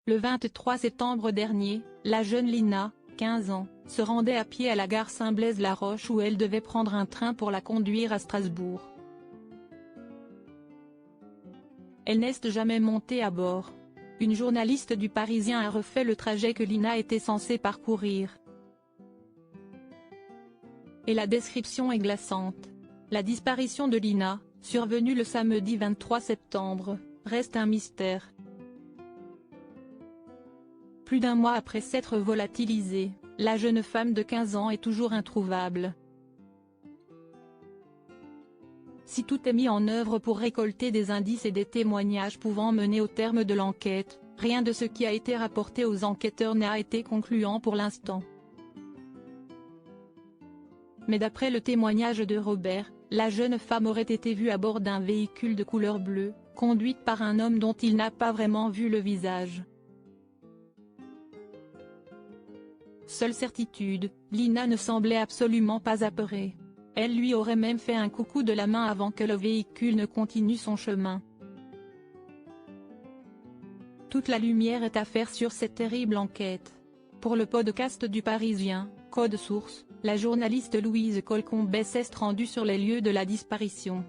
Le 23 septembre dernier, la jeune Lina, 15 ans, se rendait à pied à la gare Saint-Blaise-la-Roche où elle devait prendre un train pour la conduire à Strasbourg. Elle n'est jamais montée à bord. Une journaliste du Parisien a refait le trajet que Lina était censée parcourir. Et la description est glaçante. La disparition de Lina, survenue le samedi 23 septembre, reste un mystère. Plus d'un mois après s'être volatilisée, la jeune femme de 15 ans est toujours introuvable. Si tout est mis en œuvre pour récolter des indices et des témoignages pouvant mener au terme de l'enquête, rien de ce qui a été rapporté aux enquêteurs n'a été concluant pour l'instant. Mais d'après le témoignage de Robert, la jeune femme aurait été vue à bord d'un véhicule de couleur bleue, conduite par un homme dont il n'a pas vraiment vu le visage. Seule certitude, Lina ne semblait absolument pas apeurée. Elle lui aurait même fait un coucou de la main avant que le véhicule ne continue son chemin. Toute la lumière est à faire sur cette terrible enquête. Pour le podcast du Parisien, Code Source, la journaliste Louise Colcombet s'est rendue sur les lieux de la disparition.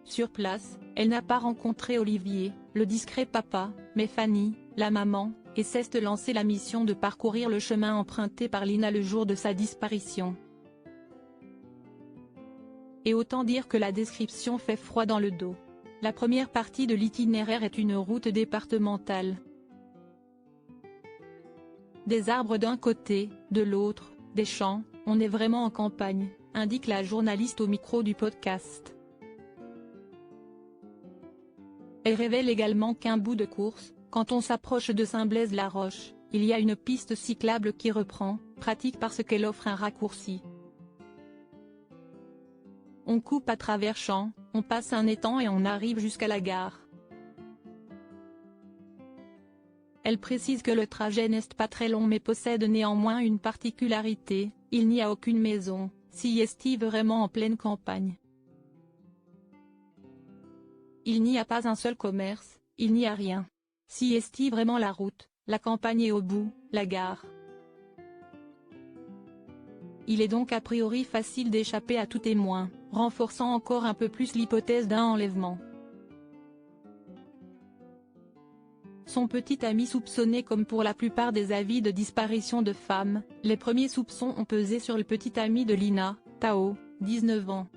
Sur place, elle n'a pas rencontré Olivier, le discret papa, mais Fanny, la maman, et s'est lancé la mission de parcourir le chemin emprunté par Lina le jour de sa disparition. Et autant dire que la description fait froid dans le dos. La première partie de l'itinéraire est une route départementale. Des arbres d'un côté, de l'autre, des champs, on est vraiment en campagne, indique la journaliste au micro du podcast. Elle révèle également qu'un bout de course, quand on s'approche de Saint-Blaise-la-Roche, il y a une piste cyclable qui reprend, pratique parce qu'elle offre un raccourci. On coupe à travers champs, on passe un étang et on arrive jusqu'à la gare. Elle précise que le trajet n'est pas très long mais possède néanmoins une particularité, il n'y a aucune maison, si est vraiment en pleine campagne. Il n'y a pas un seul commerce, il n'y a rien. Si est vraiment la route, la campagne est au bout, la gare. Il est donc a priori facile d'échapper à tout témoin, renforçant encore un peu plus l'hypothèse d'un enlèvement. Son petit ami soupçonné. Comme pour la plupart des avis de disparition de femmes, les premiers soupçons ont pesé sur le petit ami de Lina, Tao, 19 ans.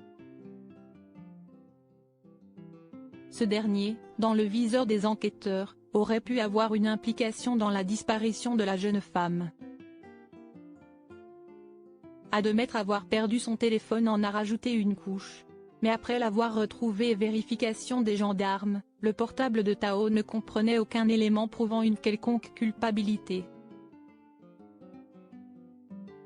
Ce dernier, dans le viseur des enquêteurs, aurait pu avoir une implication dans la disparition de la jeune femme. Admettre avoir perdu son téléphone en a rajouté une couche. Mais après l'avoir retrouvé et vérification des gendarmes, le portable de Tao ne comprenait aucun élément prouvant une quelconque culpabilité.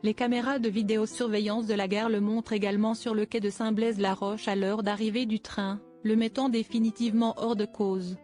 Les caméras de vidéosurveillance de la gare le montrent également sur le quai de Saint-Blaise-la-Roche à l'heure d'arrivée du train, le mettant définitivement hors de cause.